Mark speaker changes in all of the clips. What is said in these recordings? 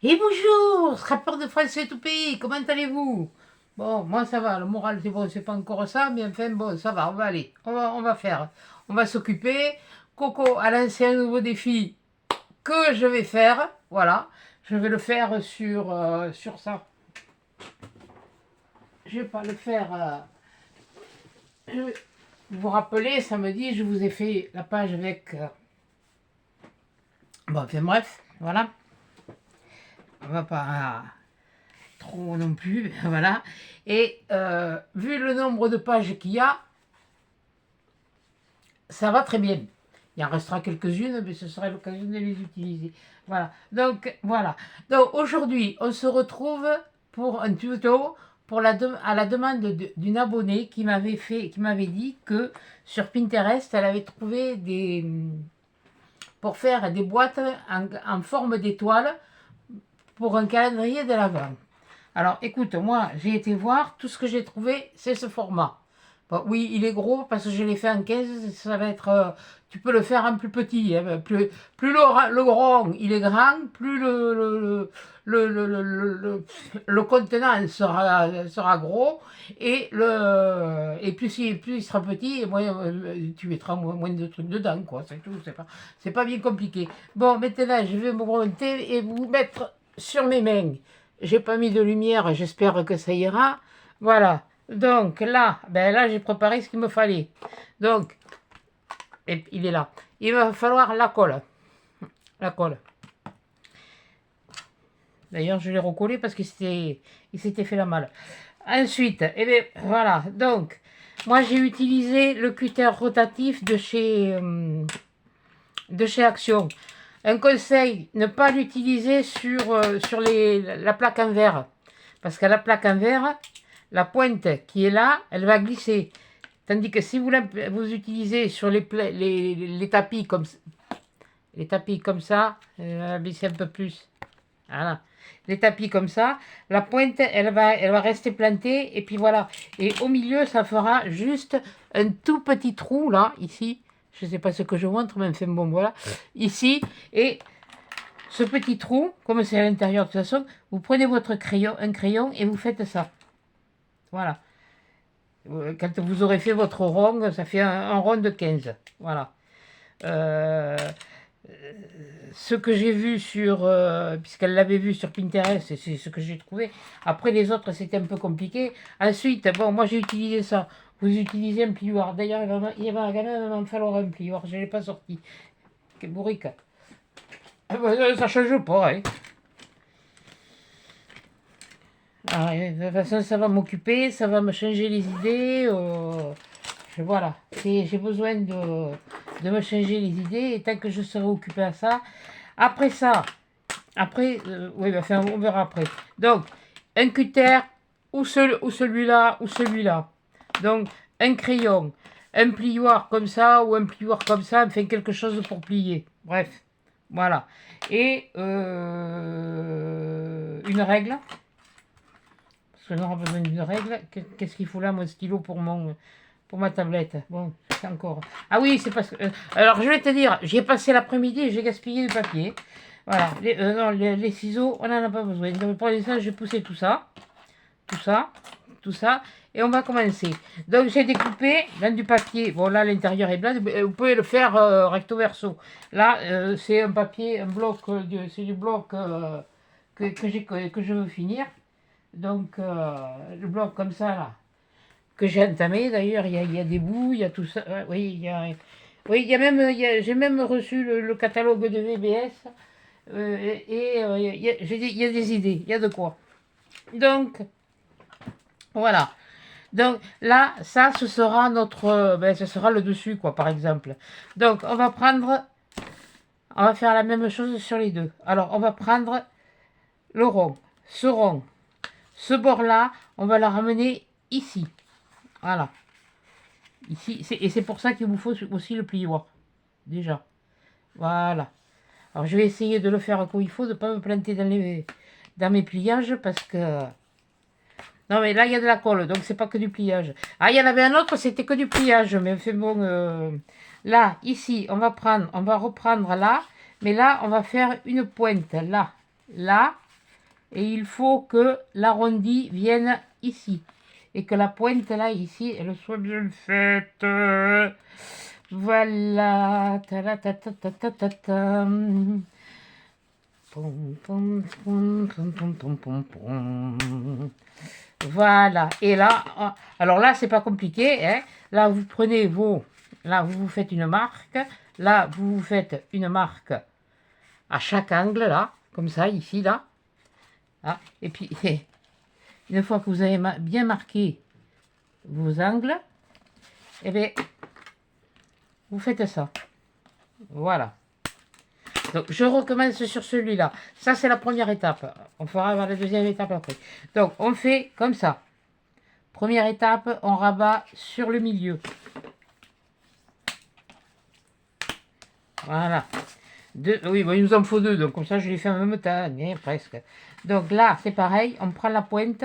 Speaker 1: Et bonjour, scrapper de français tout pays, comment allez-vous? Bon, moi ça va, le moral c'est bon, c'est pas encore ça, mais enfin bon, ça va, on va aller, on va faire, on va s'occuper. Coco a lancé un nouveau défi que je vais faire, voilà, je vais le faire sur ça. Je vais pas le faire, vous vous rappelez, samedi, je vous ai fait la page avec, bon, enfin bref, voilà, on va pas trop non plus, voilà. Et vu le nombre de pages qu'il y a, ça va très bien. Il en restera quelques-unes, mais ce sera l'occasion de les utiliser. Voilà. Donc, voilà. Donc, aujourd'hui, on se retrouve pour un tuto pour à la demande d'une abonnée qui m'avait dit que sur Pinterest, elle avait trouvé pour faire des boîtes en forme d'étoile pour un calendrier de l'Avent. Alors, écoute, moi, j'ai été voir, tout ce que j'ai trouvé, c'est ce format. Bon, oui, il est gros parce que je l'ai fait en 15, ça va être... tu peux le faire en plus petit. Hein, plus le rond, il est grand, plus le contenant sera gros, et plus il sera petit, et moins, tu mettras moins de trucs dedans, quoi. C'est tout, c'est pas bien compliqué. Bon, maintenant, je vais me remonter et vous mettre sur mes mains. J'ai pas mis de lumière, j'espère que ça ira. Voilà. Donc là, ben là j'ai préparé ce qu'il me fallait. Donc, et il est là. Il va falloir la colle. La colle. D'ailleurs, je l'ai recollé parce qu'il s'était fait la malle. Ensuite, eh bien, voilà. Donc, moi j'ai utilisé le cutter rotatif de chez Action. Un conseil, ne pas l'utiliser sur la plaque en verre. Parce qu'à la plaque en verre, la pointe qui est là, elle va glisser. Tandis que si vous utilisez sur les tapis comme ça, baisser un peu plus. Voilà. Les tapis comme ça, la pointe, elle va rester plantée. Et puis voilà. Et au milieu, ça fera juste un tout petit trou là, ici. Je ne sais pas ce que je montre, mais enfin bon, voilà. Ici. Et ce petit trou, comme c'est à l'intérieur de toute façon, vous prenez votre crayon, un crayon et vous faites ça. Voilà. Quand vous aurez fait votre rond, ça fait un rond de 15. Voilà. Euh, ce que j'ai vu puisqu'elle l'avait vu sur Pinterest, et c'est ce que j'ai trouvé. Après les autres, c'était un peu compliqué. Ensuite, bon, moi j'ai utilisé ça. Vous utilisez un plioir. D'ailleurs, il va quand même en falloir un plioir. Je ne l'ai pas sorti. Quel bourrique. Ça change pas, hein. Ah, de toute façon, ça va m'occuper, ça va me changer les idées. Voilà, j'ai besoin de me changer les idées. Et tant que je serai occupé à ça, après ça, oui, enfin, on verra après. Donc, un cutter, ou celui-là, ou celui-là. Donc, un crayon, un plioir comme ça, ou un plioir comme ça, enfin, quelque chose pour plier. Bref, voilà. Et une règle. Parce qu'on aura besoin d'une règle. Qu'est-ce qu'il faut là, mon stylo pour ma tablette? Bon, c'est encore. Ah oui, c'est parce que. Alors, je vais te dire, j'ai passé l'après-midi et j'ai gaspillé du papier. Voilà. Non, les ciseaux, on n'en a pas besoin. Donc, pour l'instant, j'ai poussé tout ça. Tout ça. Tout ça. Et on va commencer. Donc, j'ai découpé dans du papier. Bon, là, l'intérieur est blanc. Vous pouvez le faire recto verso. Là, c'est un papier, un bloc. C'est du bloc que je veux finir. Donc, le bloc comme ça, là, que j'ai entamé, d'ailleurs, il y a des bouts, il y a tout ça. Oui, il y a même, j'ai même reçu le catalogue de VBS. Il y a des idées, il y a de quoi. Donc, voilà. Donc, là, ça, ce sera ce sera le dessus, quoi, par exemple. Donc, on va faire la même chose sur les deux. Alors, on va prendre le rond, ce rond. Ce bord-là, on va la ramener ici. Voilà. Ici, et c'est pour ça qu'il vous faut aussi le plioir. Déjà. Voilà. Alors, je vais essayer de le faire comme il faut, de ne pas me planter dans mes pliages, parce que... Non, mais là, il y a de la colle, donc c'est pas que du pliage. Ah, il y en avait un autre, c'était que du pliage, mais c'est bon... Là, ici, on va reprendre là, mais là, on va faire une pointe. Là, là, et il faut que l'arrondi vienne ici. Et que la pointe là, ici, elle soit bien faite. Voilà. Voilà. Et là, alors là, c'est pas compliqué, hein. Là, vous prenez vos... Là, vous vous faites une marque. Là, vous vous faites une marque à chaque angle, là. Comme ça, ici, là. Ah, et puis, une fois que vous avez bien marqué vos angles, eh bien, vous faites ça. Voilà. Donc, je recommence sur celui-là. Ça, c'est la première étape. On fera la deuxième étape après. Donc, on fait comme ça. Première étape, on rabat sur le milieu. Voilà. Oui, bon, il nous en faut deux, donc comme ça, je les fais en même temps, hein, presque. Donc là, c'est pareil, on prend la pointe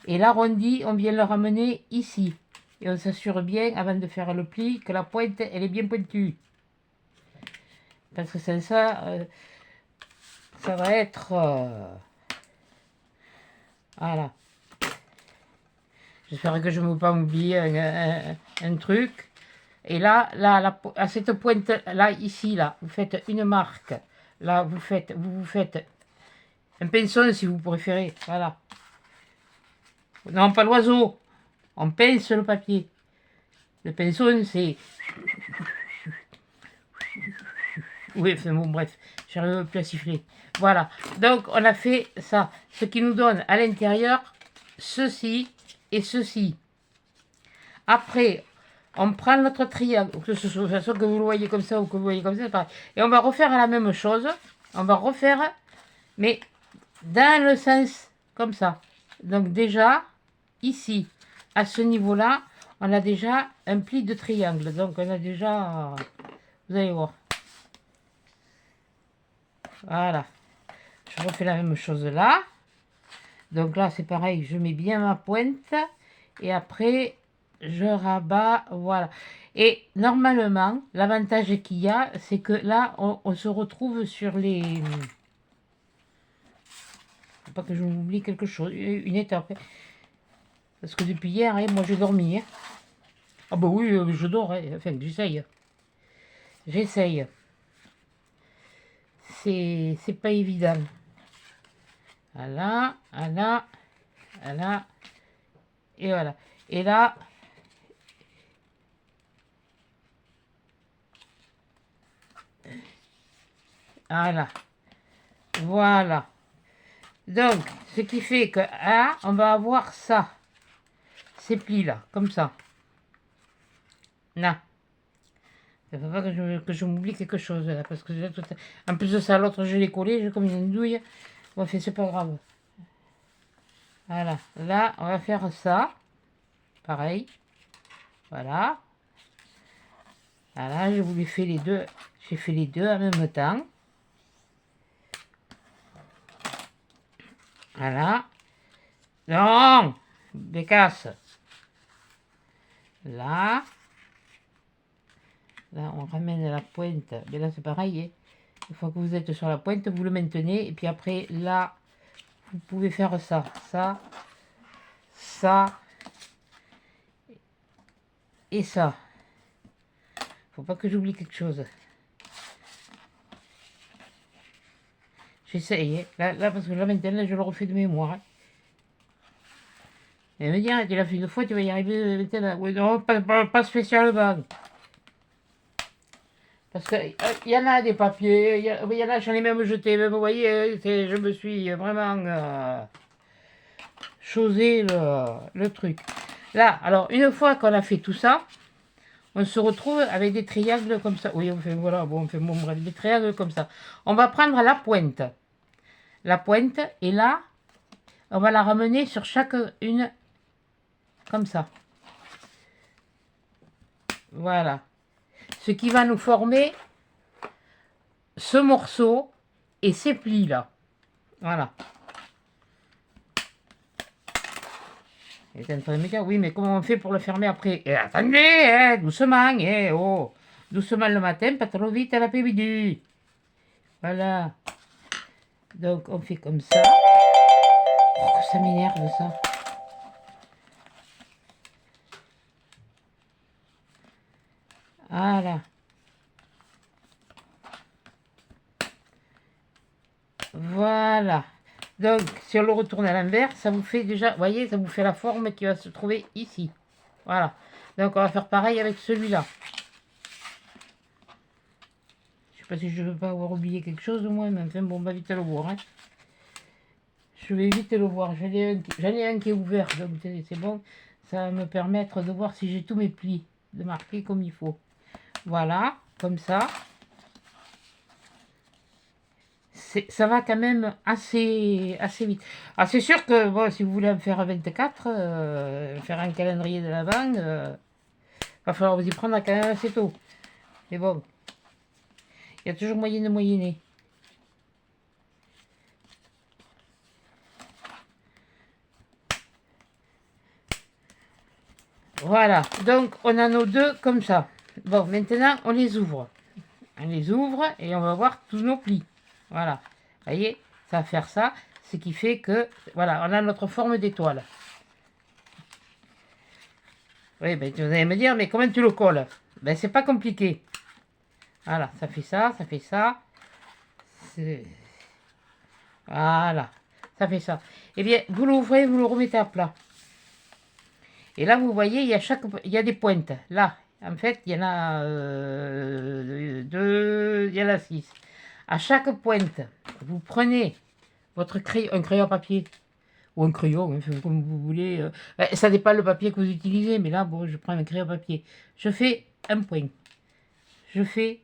Speaker 1: et l'arrondi, on vient le ramener ici. Et on s'assure bien, avant de faire le pli, que la pointe, elle est bien pointue. Parce que c'est ça, ça va être... voilà. J'espère que je ne vais pas oublier un truc. Et là, à cette pointe-là, ici, là, vous faites une marque. Là, vous faites un pinceau si vous préférez. Voilà. Non, pas l'oiseau. On pince le papier. Le pinceau, c'est... Oui, enfin bon, bref. J'arrive plus à siffler. Voilà. Donc, on a fait ça. Ce qui nous donne à l'intérieur ceci et ceci. Après, on prend notre triangle, que ce soit que vous le voyez comme ça ou que vous voyez comme ça, pareil. Et on va refaire la même chose. On va refaire, mais dans le sens comme ça. Donc déjà, ici, à ce niveau-là, on a déjà un pli de triangle. Donc on a déjà, vous allez voir. Voilà. Je refais la même chose là. Donc là, c'est pareil, je mets bien ma pointe. Et après, je rabats, voilà. Et normalement, l'avantage qu'il y a, c'est que là, on se retrouve sur les... Faut pas que je m'oublie quelque chose, une étape. Parce que depuis hier, moi j'ai dormi. Ah bah oui, je dors, enfin j'essaye. J'essaye. C'est pas évident. Voilà, voilà, voilà. Et voilà. Et là... Voilà. Voilà. Donc, ce qui fait que là, on va avoir ça. Ces plis-là, comme ça. Là. Il ne faut pas que je m'oublie quelque chose, là. Parce que en plus de ça, l'autre, je l'ai collé, j'ai comme une douille. Bon, fait, c'est pas grave. Voilà. Là, on va faire ça. Pareil. Voilà. Voilà, je vous les fais les deux. J'ai fait les deux en même temps. Voilà. Non, Bécasse. Là. Là, on ramène la pointe. Mais là, c'est pareil. Hein. Une fois que vous êtes sur la pointe, vous le maintenez. Et puis après, là, vous pouvez faire ça. Ça. Ça. Et ça. Faut pas que j'oublie quelque chose. J'essaye. Hein. Là, parce que là, maintenant, là, je le refais de mémoire. Hein. Et me dire, tu l'as fait une fois, tu vas y arriver maintenant. Oui, non, pas spécialement. Parce qu'il y en a des papiers, il y en a, j'en ai même jeté, même, vous voyez, je me suis vraiment chosé le truc. Là, alors, une fois qu'on a fait tout ça, on se retrouve avec des triangles comme ça. Oui, on fait, voilà, bon, on fait, bon, bref, des triangles comme ça. On va prendre la pointe. La pointe, et là, on va la ramener sur chaque une, comme ça. Voilà. Ce qui va nous former ce morceau et ces plis là. Voilà. Il est en train de me dire, oui, mais comment on fait pour le fermer après? Attendez, hein, doucement, oh. Doucement le matin, pas trop vite à l'après-midi. Voilà. Donc on fait comme ça. Oh, que ça m'énerve ça. Voilà. Voilà. Donc, si on le retourne à l'envers, ça vous fait déjà, vous voyez, ça vous fait la forme qui va se trouver ici. Voilà. Donc, on va faire pareil avec celui-là. Je sais pas si je ne veux pas avoir oublié quelque chose au moins, mais enfin, bon, on va vite le voir. Hein. Je vais vite le voir. J'en ai un qui est ouvert, donc c'est bon. Ça va me permettre de voir si j'ai tous mes plis, de marquer comme il faut. Voilà, comme ça. Ça va quand même assez vite. Ah, c'est sûr que bon, si vous voulez en faire 24, faire un calendrier de l'Avent, va falloir vous y prendre quand même assez tôt. Mais bon, il y a toujours moyen de moyenner. Voilà, donc on a nos deux comme ça. Bon, maintenant on les ouvre. On les ouvre et on va voir tous nos plis. Voilà, vous voyez, ça va faire ça. Ce qui fait que, voilà, on a notre forme d'étoile. Oui, ben, vous allez me dire, mais comment tu le colles? Ben, c'est pas compliqué. Voilà, ça fait ça, ça fait ça. Voilà, ça fait ça. Eh bien, vous l'ouvrez, vous le remettez à plat. Et là, vous voyez, il y a des pointes. Là, en fait, il y en a deux, il y en a 6. À chaque pointe, vous prenez votre crayon, un crayon à papier ou un crayon, hein, comme vous voulez. Ça dépend le papier que vous utilisez, mais là, bon, je prends un crayon à papier. Je fais un point. Je fais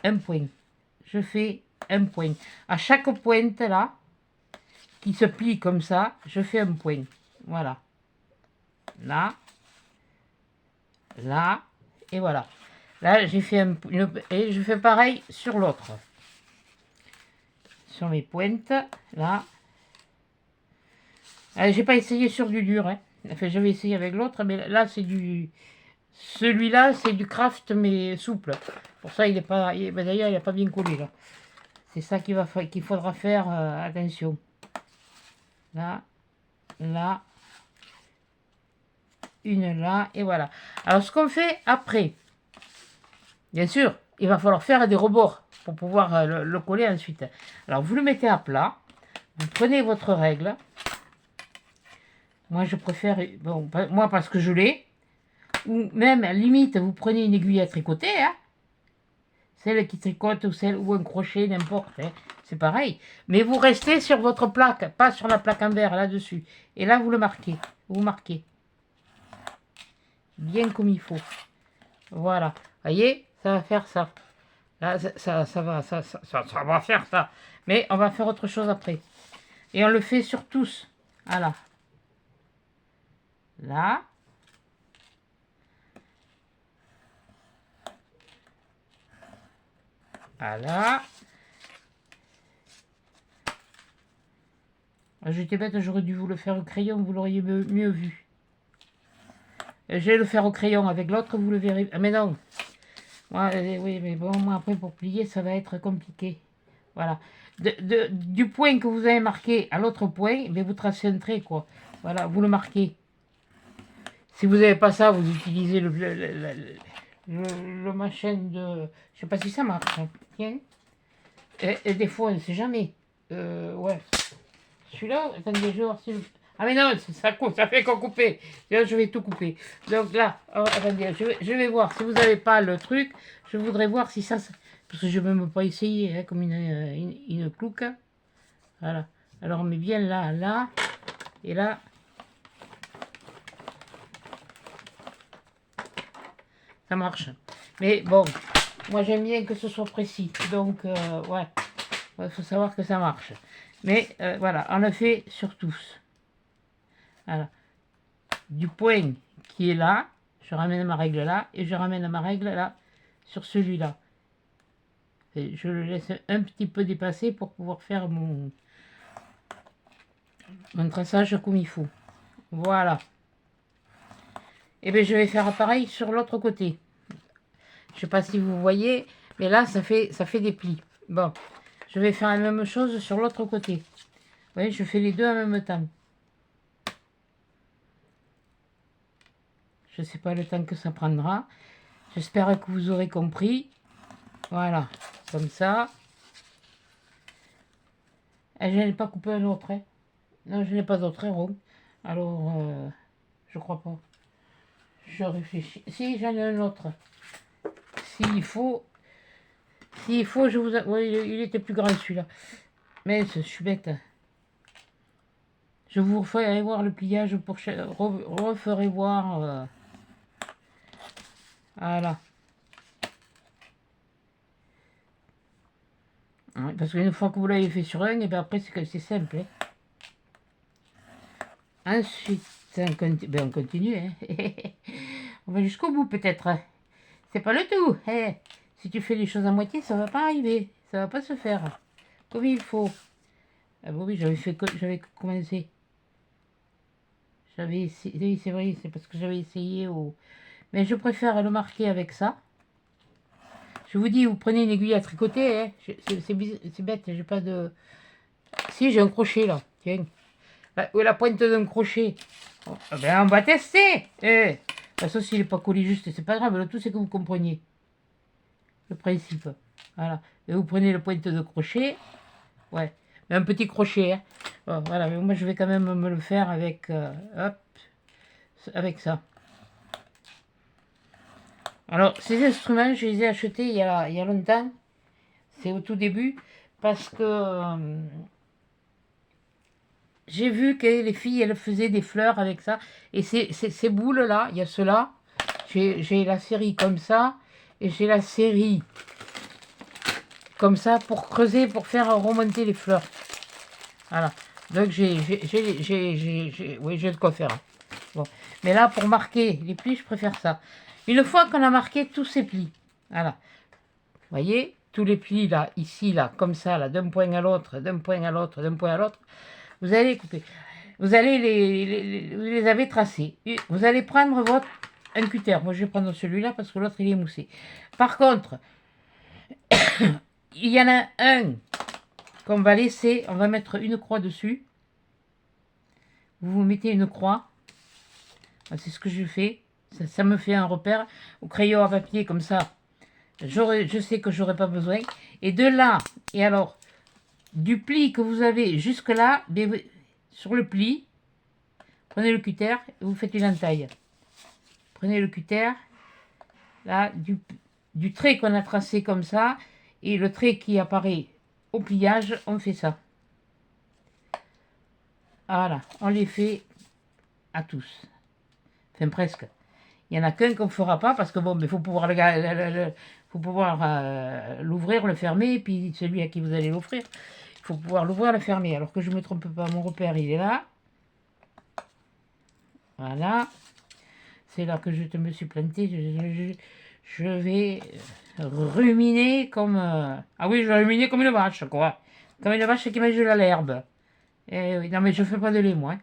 Speaker 1: un point. Je fais un point. À chaque pointe là, qui se plie comme ça, je fais un point. Voilà. Là, là, et voilà. Là, j'ai fait et je fais pareil sur l'autre. Sur mes pointes, là. J'ai pas essayé sur du dur, hein. Enfin, j'avais essayé avec l'autre, mais là, c'est du... Celui-là, c'est du craft, mais souple. Pour ça, il est pas... Ben, d'ailleurs, il n'a pas bien collé, là. C'est ça qu'il faudra faire attention. Là, là, une là, et voilà. Alors, ce qu'on fait après, bien sûr, il va falloir faire des rebords pour pouvoir le coller ensuite. Alors, vous le mettez à plat, vous prenez votre règle. Moi, je préfère, bon, moi, parce que je l'ai, ou même, à limite, vous prenez une aiguille à tricoter, hein, celle qui tricote ou un crochet, n'importe, hein, c'est pareil. Mais vous restez sur votre plaque, pas sur la plaque en verre, là-dessus. Et là, vous le marquez, vous marquez. Bien comme il faut. Voilà, vous voyez, ça va faire ça. Là, ça va faire ça. Mais on va faire autre chose après. Et on le fait sur tous. Voilà. Là. Voilà. J'étais bête, j'aurais dû vous le faire au crayon, vous l'auriez mieux vu. Je vais le faire au crayon avec l'autre, vous le verrez. Ah, mais non. Oui, mais bon, moi après pour plier, ça va être compliqué. Voilà. Du point que vous avez marqué à l'autre point, mais vous tracez un trait, quoi. Voilà, vous le marquez. Si vous n'avez pas ça, vous utilisez le machin de... Je sais pas si ça marche. Hein. Tiens. Et des fois, on ne sait jamais. Ouais. Celui-là, attendez, je vais voir si... Ah mais non, ça fait qu'on couper. Là, je vais tout couper. Donc là, attendez, je vais voir. Si vous n'avez pas le truc, je voudrais voir si ça... Parce que je ne vais même pas essayer, hein, comme une clouque. Voilà. Alors on met bien là, là. Et là... Ça marche. Mais bon, moi j'aime bien que ce soit précis. Donc, ouais, il faut savoir que ça marche. Mais voilà, on le fait sur tous. Voilà. Du point qui est là, je ramène ma règle là, et je ramène ma règle là, sur celui-là. Je le laisse un petit peu dépasser pour pouvoir faire mon traçage comme il faut. Voilà. Et bien je vais faire pareil sur l'autre côté. Je ne sais pas si vous voyez, mais là ça fait des plis. Bon, je vais faire la même chose sur l'autre côté. voyez, je fais les deux en même temps. Je ne sais pas le temps que ça prendra. J'espère que vous aurez compris. Voilà, comme ça. Et je n'ai pas coupé un autre. Hein. Non, je n'ai pas d'autre rond. Alors, je crois pas. Je réfléchis. Si, j'en ai un autre. S'il faut, je vous... Oui, il était plus grand celui-là. Mais je suis bête. Je vous referai voir le pliage pour... referai voir... Voilà. Ouais, parce qu'une fois que vous l'avez fait sur un, et bien après c'est simple. Hein. Ensuite, on continue. Hein. On va jusqu'au bout peut-être. C'est pas le tout. Hein. Si tu fais les choses à moitié, ça va pas arriver. Ça va pas se faire comme il faut. Ah bon, oui, j'avais commencé. J'avais essayé. Oui, c'est vrai, c'est parce que j'avais essayé au. Mais je préfère le marquer avec ça. Je vous dis, vous prenez une aiguille à tricoter. Hein. C'est bête, j'ai pas de. Si, j'ai un crochet là. Tiens. La pointe d'un crochet. Oh, ben, on va tester. De toute façon, s'il n'est pas collé juste, c'est pas grave. Le tout, c'est que vous compreniez le principe. Voilà. Et vous prenez le pointe de crochet. Ouais. Mais un petit crochet. Hein. Bon, voilà. Mais moi, je vais quand même me le faire avec, hop, avec ça. Alors, ces instruments, je les ai achetés il y a longtemps. C'est au tout début. Parce que j'ai vu que les filles, elles faisaient des fleurs avec ça. Et ces boules-là, il y a ceux-là. J'ai la série comme ça. Et j'ai la série comme ça pour creuser, pour faire remonter les fleurs. Voilà. Donc oui, j'ai de quoi faire. Bon. Mais là, pour marquer les plis, je préfère ça. Une fois qu'on a marqué tous ces plis, voilà. Vous voyez, tous les plis là, ici, là, comme ça, là, d'un point à l'autre, d'un point à l'autre, d'un point à l'autre, vous allez couper. Vous allez vous les avez tracés. Vous allez prendre un cutter. Moi, je vais prendre celui-là parce que l'autre, il est moussé. Par contre, il y en a un qu'on va laisser. On va mettre une croix dessus. Vous mettez une croix. C'est ce que je fais. Ça me fait un repère. Au crayon à papier, comme ça, je sais que j'aurai pas besoin. Et de là, et alors, du pli que vous avez jusque là, sur le pli, prenez le cutter et vous faites une entaille. Prenez le cutter, là, du trait qu'on a tracé comme ça, et le trait qui apparaît au pliage, on fait ça. Voilà, on les fait à tous. Enfin, presque. Il n'y en a qu'un qu'on ne fera pas, parce que bon, il faut pouvoir l'ouvrir, le fermer, et puis celui à qui vous allez l'offrir, il faut pouvoir l'ouvrir, le fermer. Alors que je ne me trompe pas, mon repère, il est là. Voilà. C'est là que je me suis planté. Je vais ruminer comme... Ah oui, je vais ruminer comme une vache, quoi. Comme une vache qui mange de l'herbe. Oui, non, mais je fais pas de lait, moi.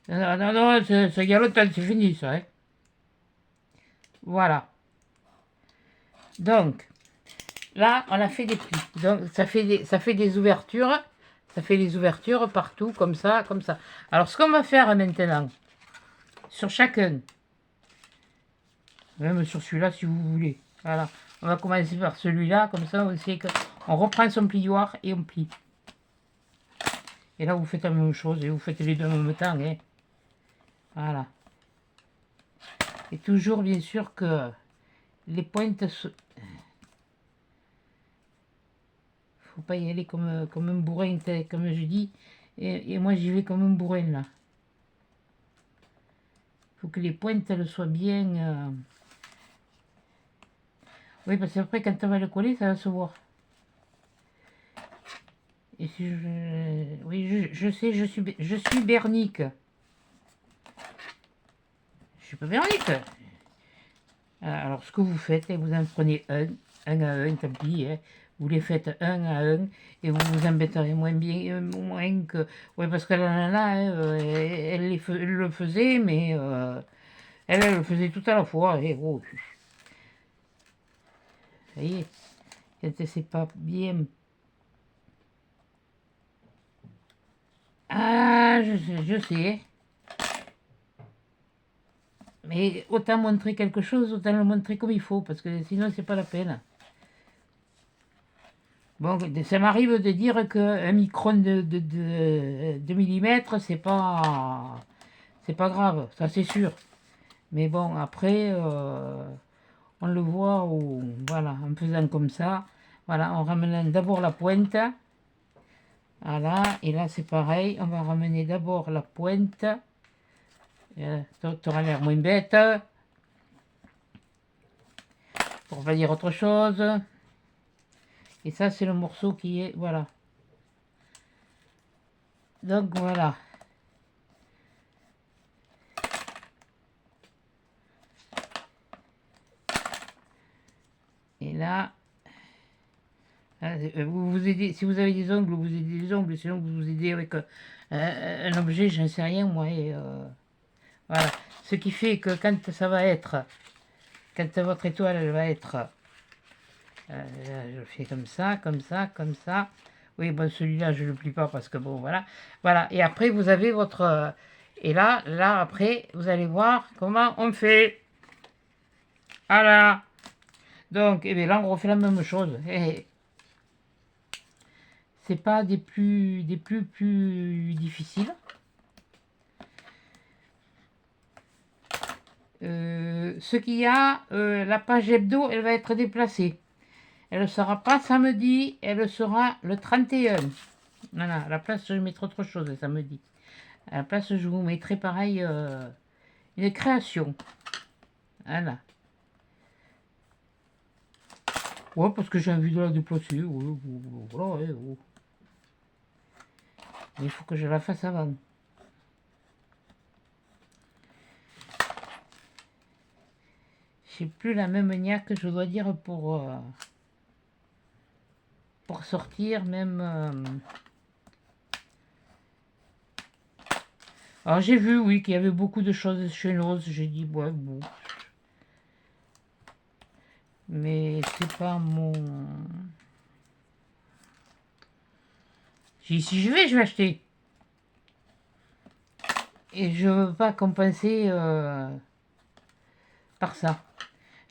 Speaker 1: Hein. Non, non, il y a longtemps, c'est fini, ça. Hein. Voilà. Donc, là, on a fait des plis. Donc, ça fait des ouvertures. Ça fait des ouvertures partout, comme ça, comme ça. Alors, ce qu'on va faire maintenant, sur chacun, même sur celui-là, si vous voulez. Voilà. On va commencer par celui-là, comme ça, on sait qu'on reprend son plioir et on plie. Et là, vous faites la même chose, et vous faites les deux en même temps. Hein. Voilà. Et toujours, bien sûr, que les pointes... Faut pas y aller comme un bourrin, comme je dis. Et moi, j'y vais comme un bourrin, là. Faut que les pointes, elles soient bien... Oui, parce qu'après, quand on va le coller, ça va se voir. Et si je... Oui, je sais, je suis bernique. Je suis pas bernique. Alors, ce que vous faites, vous en prenez un à un, tant pis. Hein. Vous les faites un à un et vous vous embêterez moins bien, moins que... Oui, parce que la nana, hein, elle le faisait, mais elle le faisait tout à la fois. Et, oh, ça y est, c'est pas bien... Ouais, je sais. Mais autant montrer quelque chose, autant le montrer comme il faut, parce que sinon, c'est pas la peine. Bon, ça m'arrive de dire qu'un micron de millimètre, c'est pas grave, ça c'est sûr. Mais bon, après, on le voit, voilà, en faisant comme ça. Voilà, en ramenant d'abord la pointe. Voilà, et là c'est pareil, on va ramener d'abord la pointe. Tu auras l'air moins bête. Pour pas dire autre chose. Et ça, c'est le morceau qui est... Voilà. Donc, voilà. Et là... Vous vous aidez, si vous avez des ongles, vous aidez des ongles. Sinon, vous vous aidez avec un objet, j'en sais rien, moi. Et, voilà. Ce qui fait que quand ça va être... Quand votre étoile, elle va être... je fais comme ça, comme ça, comme ça. Oui, bon, celui-là, je ne le plie pas parce que bon, voilà. Voilà, et après, vous avez votre... et là, après, vous allez voir comment on fait. Voilà. Donc, et bien là, on refait la même chose. Et c'est pas des plus difficiles. Ce qu'il y a, la page hebdo, elle va être déplacée. Elle ne sera pas samedi, elle sera le 31. Voilà, à la place, je mettrai autre chose le samedi. À la place, je vous mettrai pareil une création. Voilà. Ouais, parce que j'ai envie de la déplacer. Ouais, voilà, ouais, ouais. Il faut que je la fasse avant. J'ai plus la même manière que je dois dire pour sortir même. Alors j'ai vu, oui, qu'il y avait beaucoup de choses chez nous. J'ai dit, ouais, bon. Mais c'est pas mon... Si je vais acheter. Et je veux pas compenser par ça.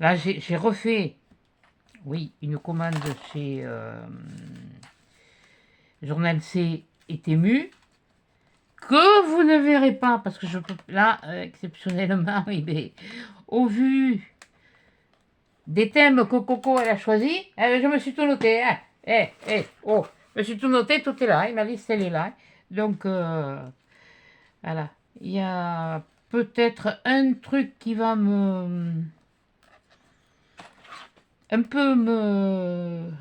Speaker 1: Là, j'ai refait, oui, une commande chez Journal C et Temu, que vous ne verrez pas, parce que je peux, là, exceptionnellement, oui, mais, au vu des thèmes que Coco elle a choisi, je me suis tout noté. Hein. Oh, je me suis tout noté, tout est là, ma liste elle est là. Donc, voilà. Il y a peut-être un truc qui va un peu me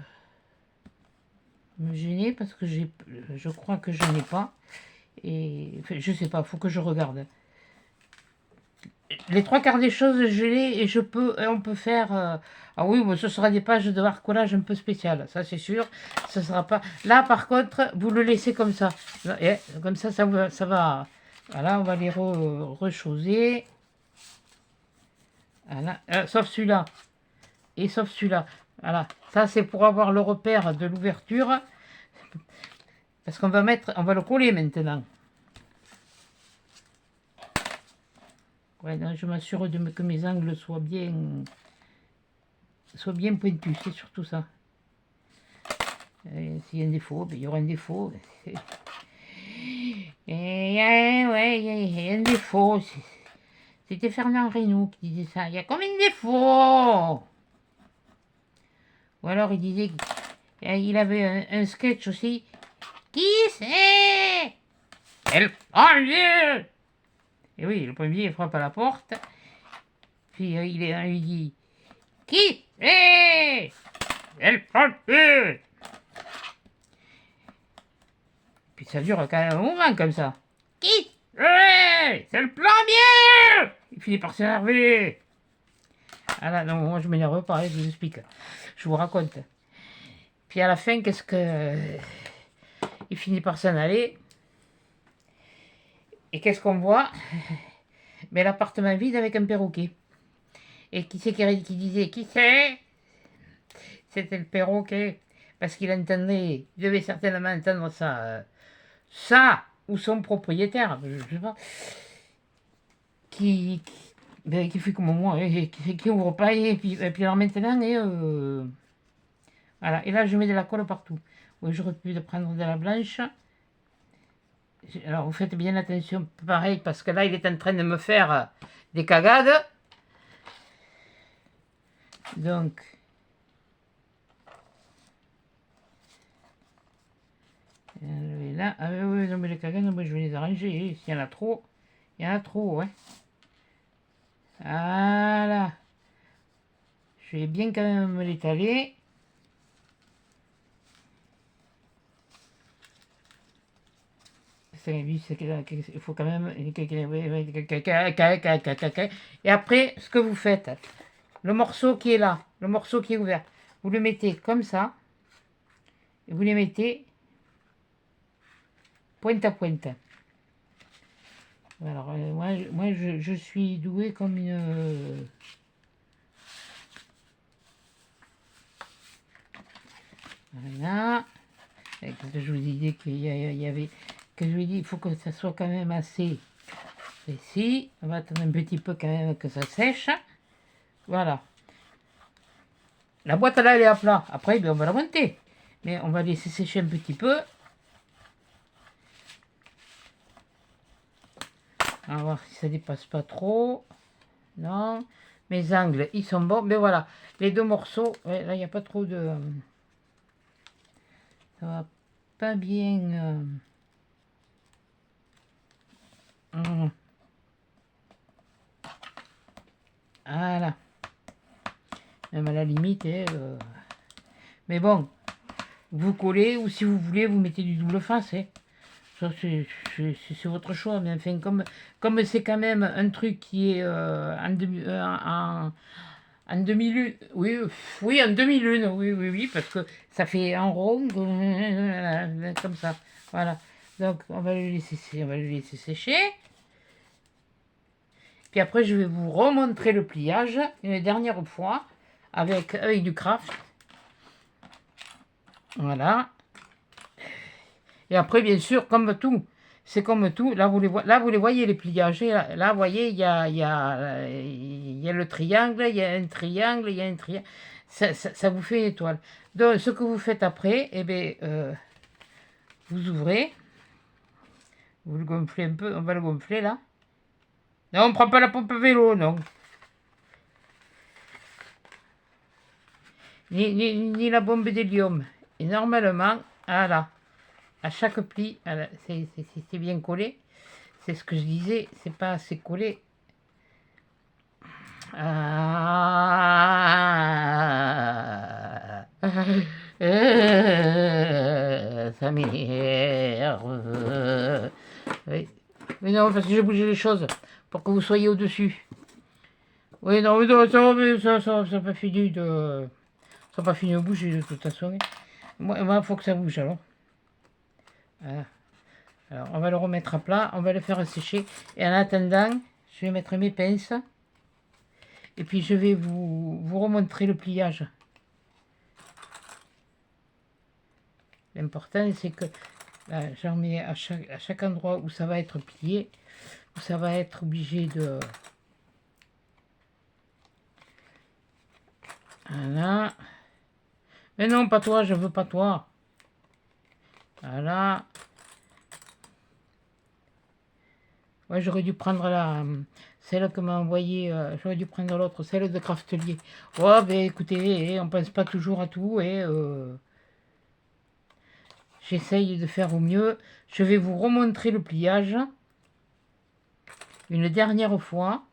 Speaker 1: gêner parce que je crois que je n'ai pas. Et enfin, je sais pas, faut que je regarde. Les trois quarts des choses, je l'ai et on peut faire. Ah oui, bon, ce sera des pages de bricolage un peu spéciales, ça c'est sûr. Ce sera pas. Là, par contre, vous le laissez comme ça. Et, comme ça va. Voilà, on va les rechoser. Voilà, sauf celui-là. Et sauf celui-là. Voilà, ça c'est pour avoir le repère de l'ouverture. Parce qu'on va le coller maintenant. Ouais, donc je m'assure que mes angles soient bien pointus, c'est surtout ça. S'il y a un défaut, ben, il y aura un défaut. Et ouais, il y a un défaut. C'était Fernand Reynaud qui disait ça. Il y a comme un défaut. Ou alors il disait qu'il avait un sketch aussi. Qui c'est? Elle premier. Et oui, le premier il frappe à la porte. Puis il lui dit qui c'est? Elle premier. Puis ça dure quand même un moment comme ça. Qui c'est? C'est le plombier. Il finit par s'énerver. Ah là, non, moi je m'énerve pas, je vous explique. Je vous raconte. Puis à la fin, qu'est-ce que... Il finit par s'en aller. Et qu'est-ce qu'on voit? Mais l'appartement vide avec un perroquet. Et qui c'est qui disait qui c'est? C'était le perroquet. Parce qu'il entendait, il devait certainement entendre ça. Ça, ou son propriétaire, je sais pas, qui fait comme moi, et qui ouvre pas, et puis alors maintenant, voilà, et là je mets de la colle partout. Oui, j'aurais pu prendre de la blanche. Alors vous faites bien attention, pareil, parce que là il est en train de me faire des cagades. Donc, là, ah oui, non mais les cagades, moi je vais les arranger, s'il y en a trop, il y en a trop, ouais. Voilà. Je vais bien quand même me l'étaler. Il faut quand même... Et après, ce que vous faites, le morceau qui est là, le morceau qui est ouvert, vous le mettez comme ça, et vous les mettez pointe à pointe. Alors, moi je suis douée comme une... Voilà. Et quand je vous disais qu'il y avait... Que je vous dis, il faut que ça soit quand même assez précis. On va attendre un petit peu quand même que ça sèche. Voilà. La boîte là, elle est à plat. Après, on va la monter. Mais on va laisser sécher un petit peu. On va voir si ça dépasse pas trop. Non. Mes angles, ils sont bons. Mais voilà. Les deux morceaux, ouais, là, il n'y a pas trop de... Ça va pas bien... Voilà. Même à la limite. Mais bon, vous collez ou si vous voulez, vous mettez du double face. Ça, c'est votre choix. Mais enfin, comme c'est quand même un truc qui est en demi-lune. Oui, oui, en demi-lune. Oui, oui, oui, parce que ça fait un rond comme ça. Voilà. Donc, on va le laisser sécher. Puis après, je vais vous remontrer le pliage une dernière fois avec du craft. Voilà. Et après, bien sûr, comme tout, c'est comme tout. Là, vous les voyez, les pliages. Là, vous voyez, il y a le triangle, il y a un triangle, il y a un triangle. Ça vous fait une étoile. Donc, ce que vous faites après, eh bien, vous ouvrez. Vous le gonflez un peu. On va le gonfler, là. Non, on ne prend pas la pompe à vélo, non. Ni la bombe d'hélium. Et normalement, voilà, à chaque pli, c'est bien collé. C'est ce que je disais, c'est pas assez collé. Ça m'énerve. Oui. Mais non, parce que j'ai bougé les choses pour que vous soyez au-dessus. Oui, non, ça n'a pas fini de... Ça n'a pas fini de bouger de toute façon. Moi, il faut que ça bouge alors. Voilà. Alors, on va le remettre à plat, on va le faire sécher. Et en attendant, je vais mettre mes pinces. Et puis, je vais vous remontrer le pliage. L'important, c'est que j'en mets à chaque endroit où ça va être plié, où ça va être obligé de... Voilà. Mais non, pas toi, je veux pas toi. Voilà. Ouais, j'aurais dû prendre celle que m'a envoyée, j'aurais dû prendre l'autre, celle de Craftelier. Ouais, ben écoutez, on pense pas toujours à tout, et j'essaye de faire au mieux. Je vais vous remontrer le pliage une dernière fois.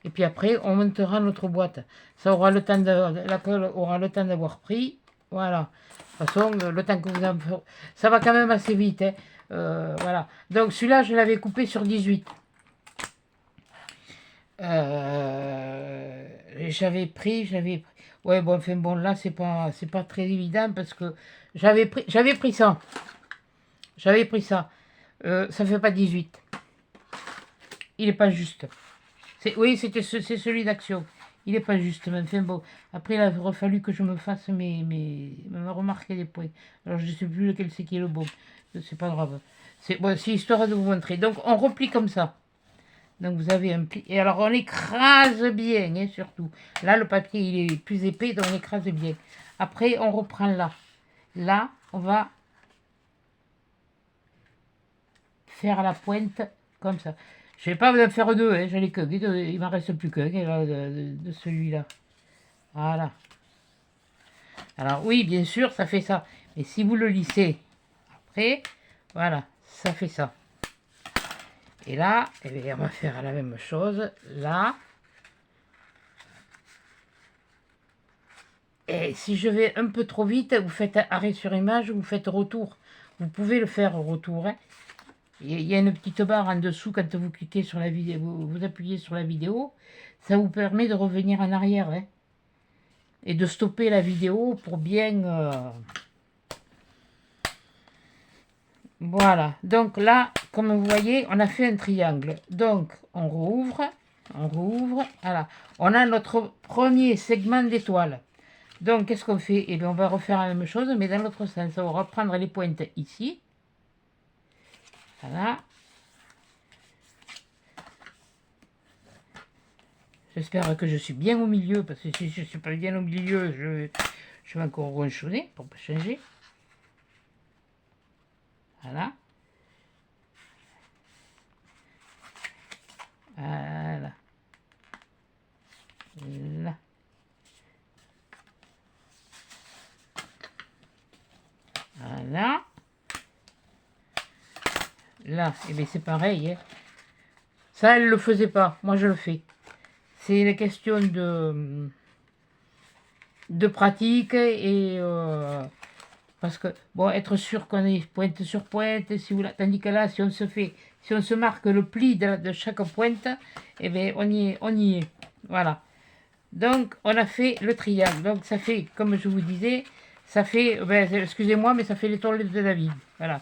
Speaker 1: Et puis après, on montera notre boîte. Ça aura le temps la colle aura le temps d'avoir pris. Voilà. De toute façon, le temps que vous en ferez, ça va quand même assez vite. Hein. Voilà. Donc celui-là, je l'avais coupé sur 18. J'avais pris. Ouais, bon, enfin bon, là, c'est pas très évident parce que j'avais pris ça. J'avais pris ça. Ça fait pas 18. Il est pas juste. Oui, c'est celui d'Action. Il n'est pas juste, mais enfin bon. Après, il a fallu que je me fasse me remarquer des points. Alors, je ne sais plus lequel c'est qui est le bon. c'est pas grave. C'est bon, c'est histoire de vous montrer. Donc, on replie comme ça. Donc, vous avez un pli. Et alors, on écrase bien, hein, surtout. Là, le papier, il est plus épais, donc on écrase bien. Après, on reprend là. Là, on va faire la pointe comme ça. Je ne vais pas vous en faire deux, hein, j'en ai que deux. Il m'en reste plus qu'un là, de celui-là. Voilà. Alors oui, bien sûr, ça fait ça. Mais si vous le lissez après, voilà, ça fait ça. Et là, eh bien, on va faire la même chose. Là. Et si je vais un peu trop vite, vous faites arrêt sur image, vous faites retour. Vous pouvez le faire retour. Hein. Il y a une petite barre en dessous quand vous cliquez sur la vidéo, vous appuyez sur la vidéo. Ça vous permet de revenir en arrière. Hein, et de stopper la vidéo pour bien... Voilà. Donc là, comme vous voyez, on a fait un triangle. Donc, on rouvre. Voilà. On a notre premier segment d'étoile. Donc, qu'est-ce qu'on fait? Eh bien, on va refaire la même chose, mais dans l'autre sens. On va reprendre les pointes ici. Voilà. J'espère que je suis bien au milieu, parce que si je ne suis pas bien au milieu, je vais encore ronchonner pour pas changer. Voilà. Voilà. Là. Voilà. Là, et bien c'est pareil. Hein. Ça, elle ne le faisait pas. Moi, je le fais. C'est une question de pratique et parce que bon, être sûr qu'on est pointe sur pointe, si vous, tandis que là, si on se marque le pli de chaque pointe, eh bien on y est. Voilà. Donc on a fait le triangle. Donc ça fait, comme je vous disais, ça fait, ben, excusez-moi, mais ça fait l'étoile de David. Voilà.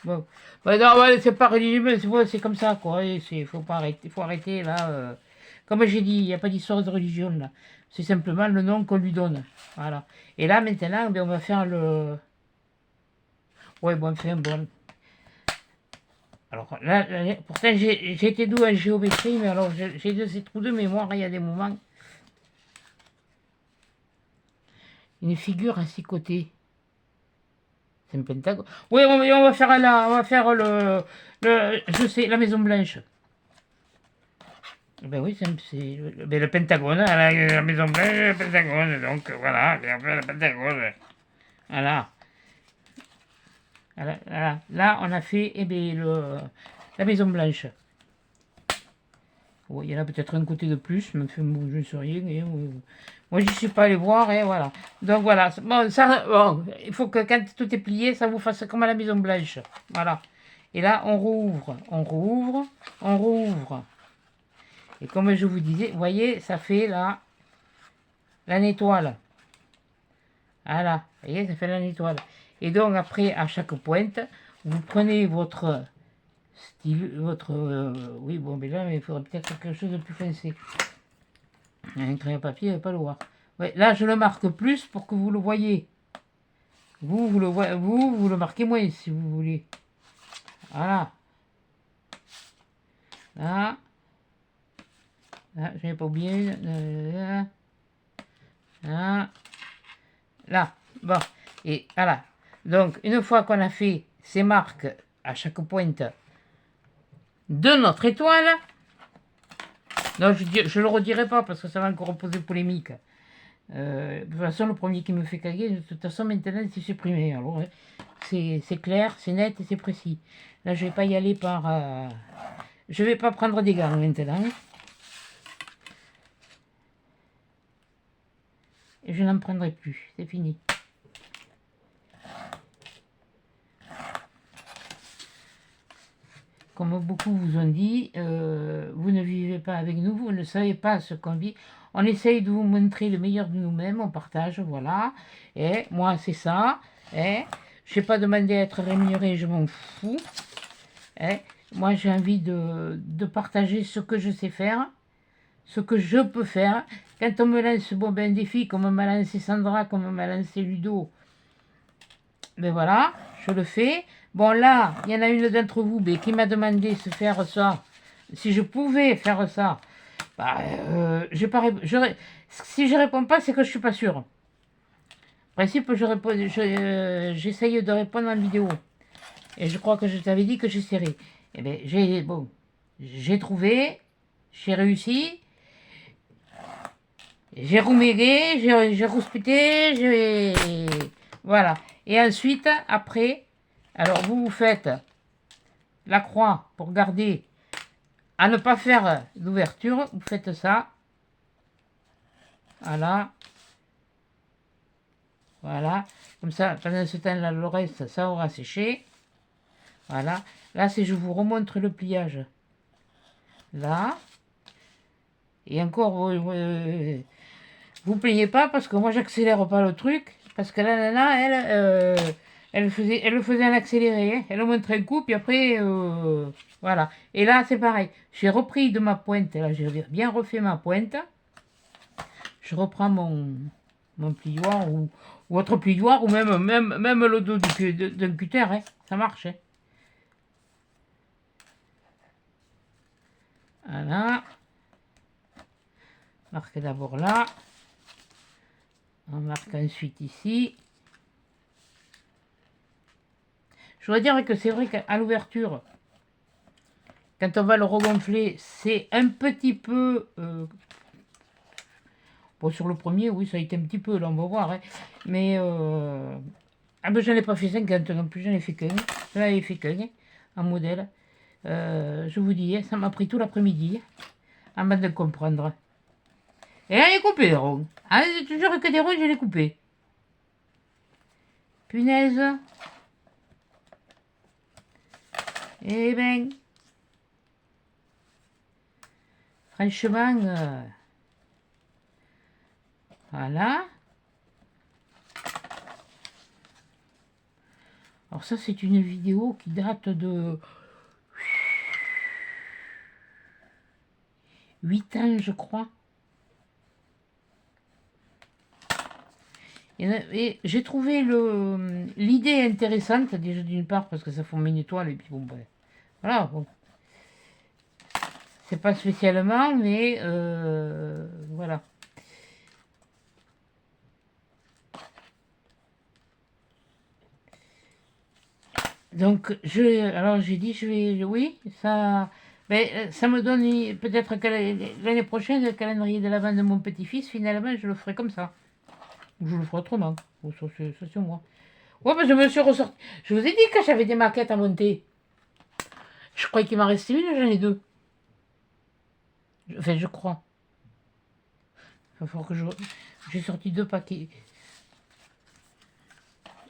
Speaker 1: Bon, ben, non, ouais, c'est pas religieux, c'est comme ça quoi. Il faut arrêter là. Comme j'ai dit, il n'y a pas d'histoire de religion là. C'est simplement le nom qu'on lui donne. Voilà. Et là maintenant, ben, on va faire le. Ouais, bon, enfin, bon. Alors là, pourtant j'ai été doux en géométrie, mais alors j'ai de ces trous de mémoire, il y a des moments. Une figure à 6 côtés. C'est un pentagone. Oui, on va faire là, on va faire je sais, la Maison Blanche. Ben oui, c'est ben, le Pentagone, la Maison Blanche, le Pentagone, donc voilà, on fait le Pentagone. Voilà. Là, on a fait eh bien, la Maison Blanche. Oh, il y en a peut-être un côté de plus, mais enfin, bon, je ne sais rien. Moi, je ne suis pas allé voir, et voilà. Donc voilà, bon, ça, bon, il faut que quand tout est plié, ça vous fasse comme à la Maison Blanche. Voilà. Et là, on rouvre, on rouvre, on rouvre. Et comme je vous disais, vous voyez, ça fait là, la étoile. Voilà, vous voyez, ça fait la étoile. Et donc après, à chaque pointe, vous prenez votre style, oui, bon, mais là, il faudrait peut-être quelque chose de plus foncé. Un crayon papier, il va pas le voir. Ouais, là, je le marque plus pour que vous le voyez. Vous le marquez moins, si vous voulez. Voilà. Là. Là, je n'ai pas oublié. Là. Là. Bon. Et voilà. Donc, une fois qu'on a fait ces marques à chaque pointe de notre étoile, non, je ne le redirai pas parce que ça va encore poser polémique. De toute façon, le premier qui me fait caguer, de toute façon, maintenant, c'est supprimé. Alors, c'est clair, c'est net et c'est précis. Là, je ne vais pas y aller par... je ne vais pas prendre des gants maintenant. Et je n'en prendrai plus. C'est fini. Comme beaucoup vous ont dit, vous ne vivez pas avec nous, vous ne savez pas ce qu'on vit. On essaye de vous montrer le meilleur de nous-mêmes, on partage, voilà. Et moi, c'est ça. Et je n'ai pas demandé à être rémunéré, je m'en fous. Et moi, j'ai envie de partager ce que je sais faire, ce que je peux faire. Quand on me lance un défi, comme m'a lancé Sandra, comme m'a lancé Ludo, ben voilà, je le fais. Bon, là, il y en a une d'entre vous qui m'a demandé de faire ça. Si je pouvais faire ça, bah, si je réponds pas, c'est que je suis pas sûre. En principe, j'essaye de répondre en vidéo. Et je crois que je t'avais dit que j'essaierais. Eh bien, j'ai trouvé, j'ai réussi, j'ai roumégué, j'ai rouspété, voilà. Et ensuite, après, alors vous faites la croix pour garder, à ne pas faire d'ouverture, vous faites ça. Voilà. Voilà. Comme ça, pendant ce temps-là, le reste, ça aura séché. Voilà. Là, c'est je vous remontre le pliage. Là. Et encore, vous plaignez pas parce que moi, j'accélère pas le truc. Parce que la nana, elle le faisait en accéléré. Hein. Elle le montrait un coup, puis après, voilà. Et là, c'est pareil. J'ai repris de ma pointe. Là, j'ai bien refait ma pointe. Je reprends mon plioir ou autre plioir ou même le dos d'un cutter. Hein. Ça marche. Hein. Voilà. Marque d'abord là. On marque ensuite ici. Je voudrais dire que c'est vrai qu'à l'ouverture, quand on va le regonfler, c'est un petit peu... bon, sur le premier, oui, ça a été un petit peu, là, on va voir. Hein. Mais... ah ben, j'en ai pas fait 50 non plus, j'en ai fait qu'un. J'en avais fait qu'un, en modèle. Je vous dis, ça m'a pris tout l'après-midi, avant de comprendre. Et là, j'ai coupé des ronds. Ah, c'est toujours que des ronds, je l'ai coupé. Punaise. Eh ben. Franchement. Voilà. Alors ça, c'est une vidéo qui date de 8 ans, je crois. Et j'ai trouvé l'idée intéressante, déjà d'une part, parce que ça forme une étoile, et puis bon, ben, voilà, bon. C'est pas spécialement, mais voilà. Donc, alors j'ai dit, oui, ça, ben, ça me donne, peut-être que l'année prochaine, le calendrier de l'avant de mon petit-fils, finalement, je le ferai comme ça. Ou je le ferai autrement. Ça, c'est moi. Ouais, mais je me suis ressorti. Je vous ai dit que j'avais des maquettes à monter. Je croyais qu'il m'en restait une, j'en ai deux. Enfin, je crois. Il va falloir que j'ai sorti 2 paquets.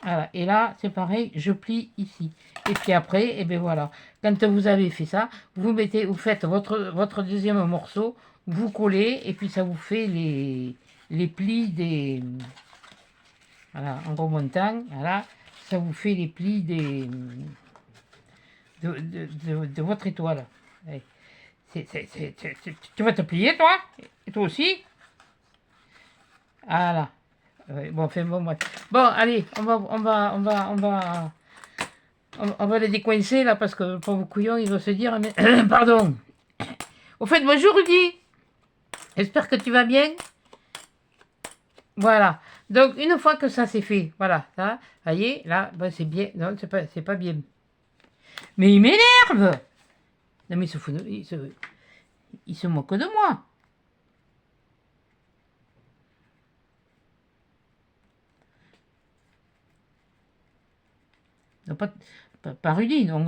Speaker 1: Voilà. Et là, c'est pareil, je plie ici. Et puis après, et bien voilà. Quand vous avez fait ça, vous faites votre deuxième morceau, vous collez, et puis ça vous fait les plis des... Voilà, en remontant, voilà, ça vous fait les plis de votre étoile. Tu vas te plier, toi? Et toi aussi? Voilà. Bon, enfin, bon, bref. Bon, allez, on va les décoincer, là, parce que le pauvre couillon, il va se dire, mais, pardon. Au fait, bonjour, Rudy. J'espère que tu vas bien. Voilà. Donc, une fois que ça c'est fait, voilà, ça, vous voyez, là, ben, c'est bien. Non, c'est pas bien. Mais il m'énerve. Non, mais il se moque de moi. Non, pas Rudy, non.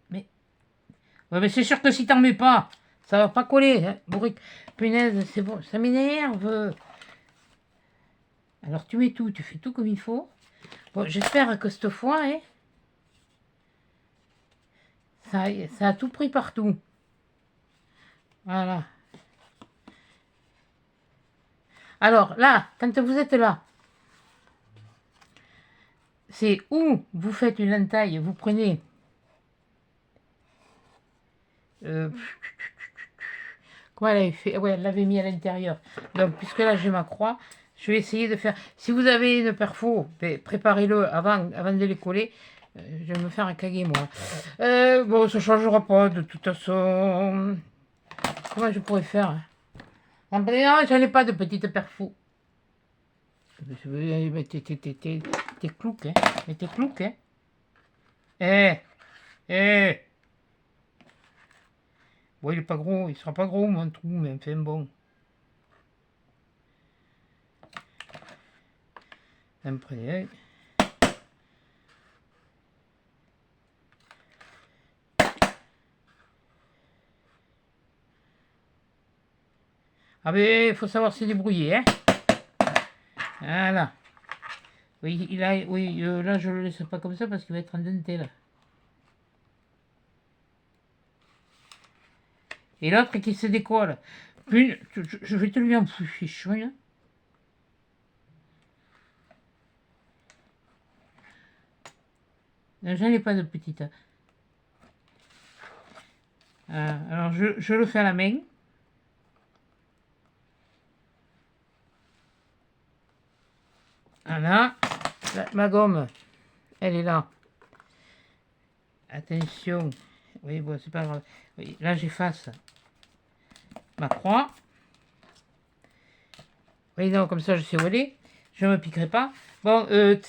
Speaker 1: Mais, ouais, mais c'est sûr que si t'en mets pas, ça va pas coller. Hein, bourrique. Punaise, c'est bon, ça m'énerve. Alors tu mets tout, tu fais tout comme il faut. Bon, j'espère que cette fois, hein, ça a tout pris partout. Voilà. Alors là, quand vous êtes là, c'est où vous faites une entaille, vous prenez quoi elle avait fait? Ouais, elle l'avait mis à l'intérieur. Donc puisque là j'ai ma croix, je vais essayer de faire. Si vous avez une perfo, préparez-le avant de les coller. Je vais me faire caguer, moi. Bon, ça changera pas, de toute façon. Comment je pourrais faire? Non, j'en ai pas de petite perfou. Mais t'es clouc, hein. Mais t'es clouc, hein. Eh. Bon, il est pas gros, il sera pas gros, mon trou, mais enfin bon. Après, ah ben, il faut savoir se débrouiller, hein. Voilà. Oui, là, je le laisse pas comme ça parce qu'il va être en dentelle. Et l'autre qui se décolle. Puis, je vais te lui en fiche, hein. J'en ai pas de petite. Alors, je le fais à la main. Voilà. Ma gomme, elle est là. Attention. Oui, bon, c'est pas grave. Oui, là, j'efface ma croix. Oui, non, comme ça, je sais où elle est. Je ne me piquerai pas. Bon, je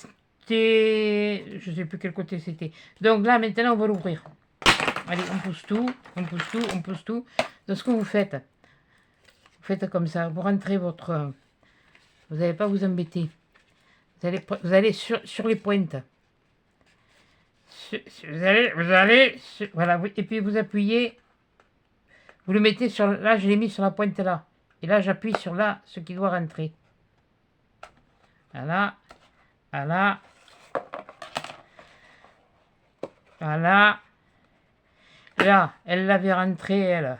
Speaker 1: sais plus quel côté c'était. Donc là, maintenant, on va l'ouvrir. Allez, on pousse tout, on pousse tout, on pousse tout. Donc, ce que vous faites comme ça. Vous rentrez votre... Vous n'allez pas vous embêter. Vous allez sur les pointes. Voilà, et puis vous appuyez. Vous le mettez sur... Là, je l'ai mis sur la pointe là. Et là, j'appuie sur là, ce qui doit rentrer. Voilà. Voilà. Voilà. Là, elle l'avait rentré, elle.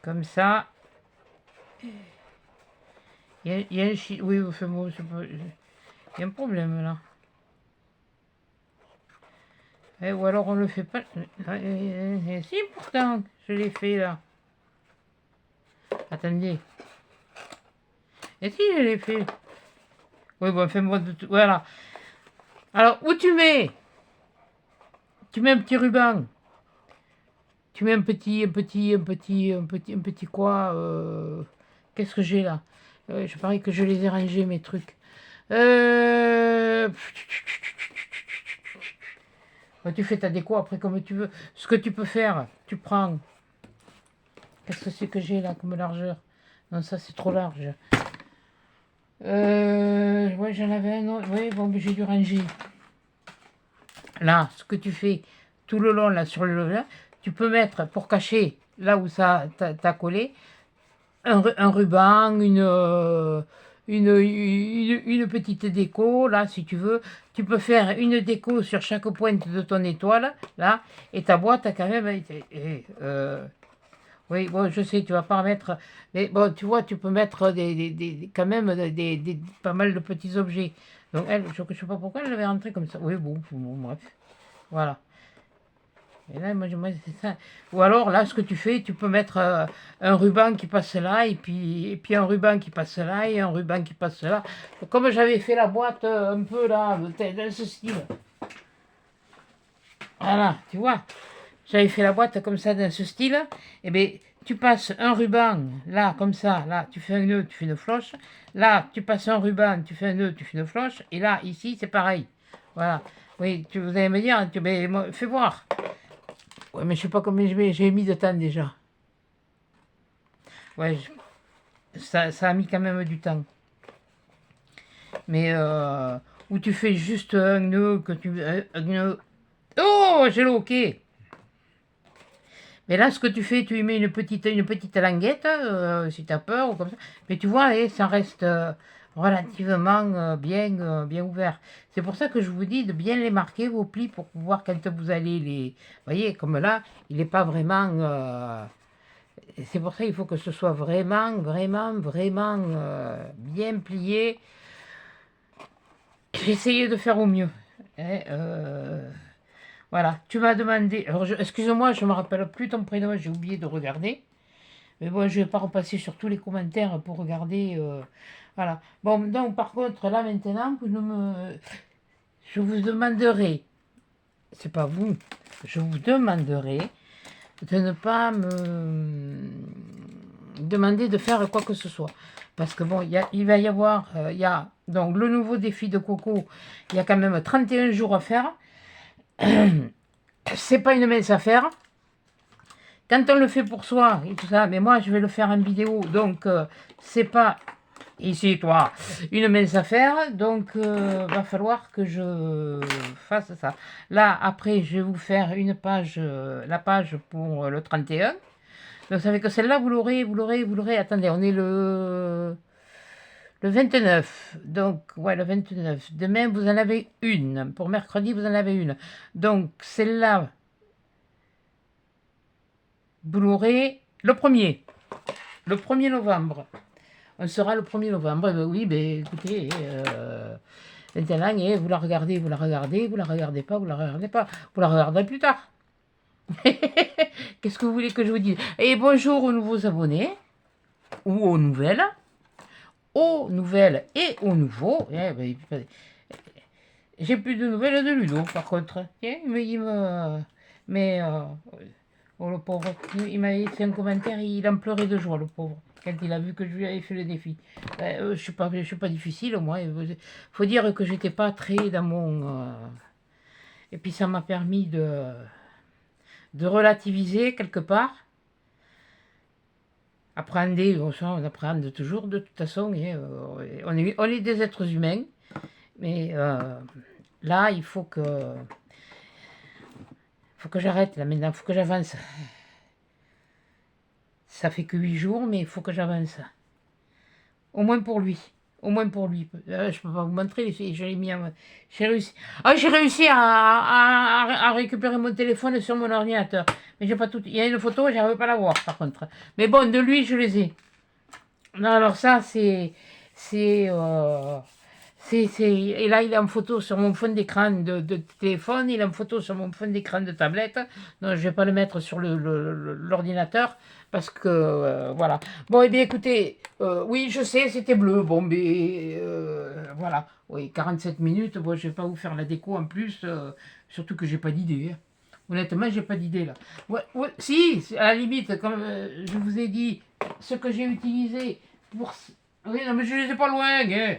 Speaker 1: Comme ça. Il y a un chi... Oui, enfin, bon, il y a un problème là. Ou alors on le fait pas. Si, pourtant, je l'ai fait là. Attendez. Et si, je l'ai fait. Oui, bon, fais-moi de tout. Voilà. Alors, où tu mets? Tu mets un petit ruban. Tu mets un petit quoi? Qu'est-ce que j'ai là? Je parie que je les ai rangés, mes trucs. Tu fais ta déco après comme tu veux. Ce que tu peux faire, tu prends. Qu'est-ce que c'est que j'ai là comme largeur? Non, ça c'est trop large. Ouais, j'en avais un autre. Oui, bon, mais j'ai dû ranger. Là, ce que tu fais tout le long, là, sur le levain, tu peux mettre, pour cacher là où ça t'a collé, un ruban, une petite déco, là, si tu veux. Tu peux faire une déco sur chaque pointe de ton étoile, là, et ta boîte a quand même... oui, bon, je sais, tu vas pas mettre... Mais bon, tu vois, tu peux mettre quand même pas mal de petits objets. Donc, elle, je ne sais pas pourquoi elle l'avait rentré comme ça. Oui, bon, bref. Voilà. Et là, moi, c'est ça. Ou alors, là, ce que tu fais, tu peux mettre un ruban qui passe là, et puis un ruban qui passe là, et un ruban qui passe là. Comme j'avais fait la boîte un peu là, dans ce style. Voilà, tu vois. J'avais fait la boîte comme ça, dans ce style. Et bien, tu passes un ruban, là, comme ça. Là, tu fais un nœud, tu fais une floche. Là, tu passes un ruban, tu fais un nœud, tu fais une floche. Et là, ici, c'est pareil. Voilà. Oui, vous allez me dire, fais voir. Ouais, mais je sais pas combien j'ai mis de temps déjà. Ouais, ça a mis quand même du temps. Mais où tu fais juste un nœud, que tu... Un nœud. Oh, j'ai le ok. Mais là, ce que tu fais, tu y mets une petite languette, si tu as peur, ou comme ça. Mais tu vois, ça reste relativement bien ouvert. C'est pour ça que je vous dis de bien les marquer, vos plis, pour pouvoir, quand vous allez les... Vous voyez, comme là, il n'est pas vraiment... c'est pour ça qu'il faut que ce soit vraiment bien plié. J'ai essayé de faire au mieux. Hein, voilà, tu m'as demandé... Excuse-moi, je ne me rappelle plus ton prénom, j'ai oublié de regarder. Mais bon, je ne vais pas repasser sur tous les commentaires pour regarder. Voilà. Bon, donc par contre, là maintenant, je vous demanderai, c'est pas vous, je vous demanderai de ne pas me demander de faire quoi que ce soit. Parce que bon, il va y avoir, il y a donc le nouveau défi de Coco, il y a quand même 31 jours à faire. C'est pas une mince affaire. Quand on le fait pour soi et tout ça, mais moi je vais le faire en vidéo, donc c'est pas ici toi une mince affaire, donc va falloir que je fasse ça. Là après je vais vous faire une page, la page pour le 31. Donc vous savez que celle-là vous l'aurez. Attendez, on est le 29, donc ouais le 29. Demain vous en avez une, pour mercredi vous en avez une. Donc celle-là vous l'aurez le 1er. Le 1er novembre. On sera le 1er novembre. Ben oui, ben écoutez, maintenant, vous la regardez, vous la regardez, vous la regardez pas, vous la regardez pas. Vous la regarderez plus tard. Qu'est-ce que vous voulez que je vous dise? Et bonjour aux nouveaux abonnés, ou aux nouvelles et aux nouveaux. J'ai plus de nouvelles de Ludo, par contre. Tiens, mais oh, le pauvre, il m'a fait un commentaire, il en pleurait de joie, le pauvre, quand il a vu que je lui avais fait le défi. Je suis pas difficile, moi. Il faut dire que j'étais pas très dans mon... Et puis ça m'a permis de relativiser quelque part. Apprendre, on apprend toujours, de toute façon. On est des êtres humains. Mais là, il faut que j'arrête, là, maintenant. Il faut que j'avance. Ça fait que 8 jours, mais il faut que j'avance. Au moins pour lui. Au moins pour lui. Je peux pas vous montrer, j'ai réussi. Ah, j'ai réussi à récupérer mon téléphone sur mon ordinateur. Mais j'ai pas tout. Il y a une photo, j'arrive pas à la voir par contre. Mais bon, de lui, je les ai. Non, alors ça, et là, il a une photo sur mon fond d'écran de téléphone, il a une photo sur mon fond d'écran de tablette. Non, je ne vais pas le mettre sur l'ordinateur parce que, voilà. Bon, eh bien, écoutez, oui, je sais, c'était bleu. Bon, mais voilà. Oui, 47 minutes. Bon, je ne vais pas vous faire la déco en plus, surtout que j'ai pas d'idée. Hein. Honnêtement, j'ai pas d'idée là. Ouais, si, à la limite, comme je vous ai dit, ce que j'ai utilisé pour. Oui, non, mais je les ai pas loin. Hein.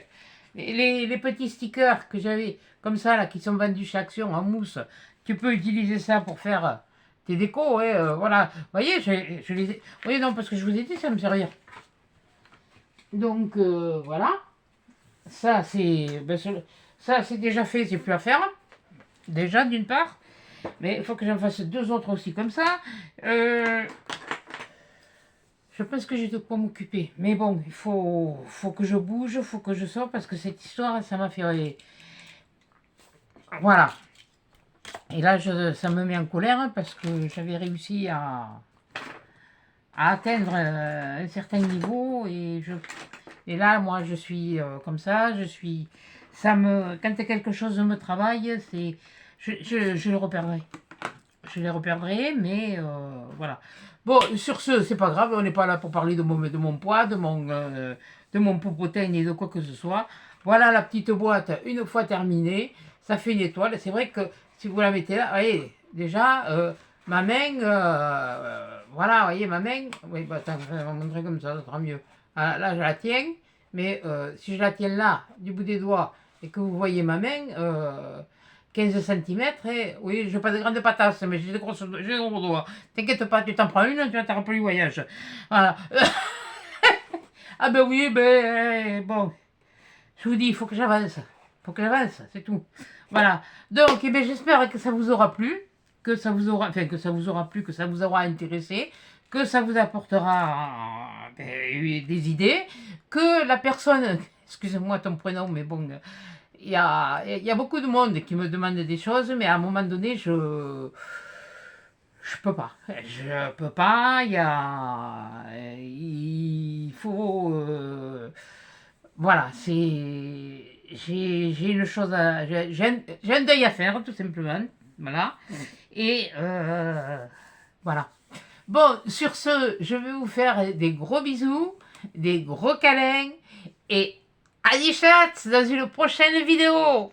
Speaker 1: Les petits stickers que j'avais, comme ça, là, qui sont vendus chez Action en mousse, tu peux utiliser ça pour faire tes décos, voilà. Vous voyez, je les ai... Oui, non, parce que je vous ai dit, ça me fait rire. Donc, voilà. Ça, c'est déjà fait, c'est plus à faire. Déjà, d'une part. Mais il faut que j'en fasse 2 autres aussi, comme ça. Je pense que j'ai de quoi m'occuper. Mais bon, il faut que je bouge, il faut que je sorte, parce que cette histoire, ça m'a fait... Voilà. Et là, ça me met en colère, parce que j'avais réussi à atteindre un certain niveau. Et là, moi, je suis comme ça. Quand quelque chose me travaille, je le reperdrai. Je les reperdrai, mais voilà. Bon, sur ce, c'est pas grave, on n'est pas là pour parler de mon poids, de mon popotin et de quoi que ce soit. Voilà la petite boîte, une fois terminée, ça fait une étoile. C'est vrai que si vous la mettez là, vous voyez, déjà, ma main, voilà, vous voyez ma main, oui, bah, attends, je vais vous montrer comme ça sera mieux. Ah, là, je la tiens, mais si je la tiens là, du bout des doigts, et que vous voyez ma main, 15 cm, et oui, je n'ai pas de grandes patates, mais j'ai des gros doigts. T'inquiète pas, tu t'en prends une, tu vas te rappeler du voyage. Voilà. Ah ben oui, bon. Je vous dis, il faut que j'avance. Il faut que j'avance, c'est tout. Voilà. Donc, eh ben, j'espère que ça vous aura plu, que ça vous aura plu, que ça vous aura intéressé, que ça vous apportera des idées, que la personne, excusez-moi ton prénom, mais bon, il y a beaucoup de monde qui me demande des choses, mais à un moment donné, je peux pas. Je peux pas. Il faut. Voilà, j'ai une chose j'ai un deuil à faire, tout simplement. Voilà. Et voilà. Bon, sur ce, je vais vous faire des gros bisous, des gros câlins et à des chats dans une prochaine vidéo.